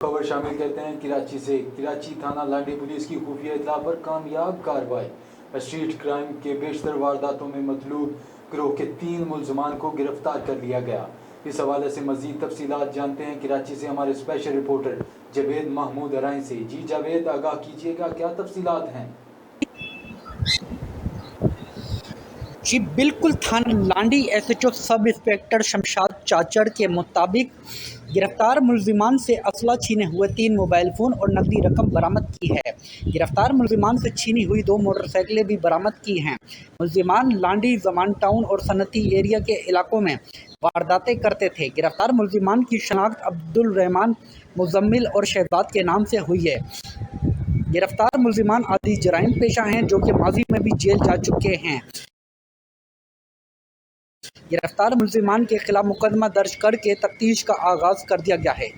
خبر شامل کرتے ہیں کراچی سے۔ کراچی تھانہ لانڈی پولیس کی خفیہ اطلاع پر کامیاب کارروائی۔ اسٹریٹ کرائم کے بیشتر وارداتوں میں مطلوب گروہ کے 3 ملزمان کو گرفتار کر لیا گیا۔ اس حوالے سے مزید تفصیلات جانتے ہیں کراچی سے ہمارے اسپیشل رپورٹر جاوید محمود ارائیں سے۔ جی جاوید، آگاہ کیجیے گا، کیا تفصیلات ہیں؟ جی بالکل، تھانہ Landhi S H O sub inspector Shamshad Chachar کے مطابق گرفتار ملزمان سے اسلحہ چھینے ہوئے 3 موبائل فون اور نقدی رقم برآمد کی ہے۔ گرفتار ملزمان سے چھینی ہوئی 2 موٹر سائیکلیں بھی برآمد کی ہیں۔ ملزمان لانڈی، زمان ٹاؤن اور صنعتی ایریا کے علاقوں میں وارداتیں کرتے تھے۔ گرفتار ملزمان کی شناخت عبدالرحمان، مزمل اور شہزاد کے نام سے ہوئی ہے۔ گرفتار ملزمان عادی جرائم پیشہ ہیں جو کہ ماضی میں بھی جیل جا چکے ہیں۔ گرفتار ملزمان کے خلاف مقدمہ درج کر کے تفتیش کا آغاز کر دیا گیا ہے۔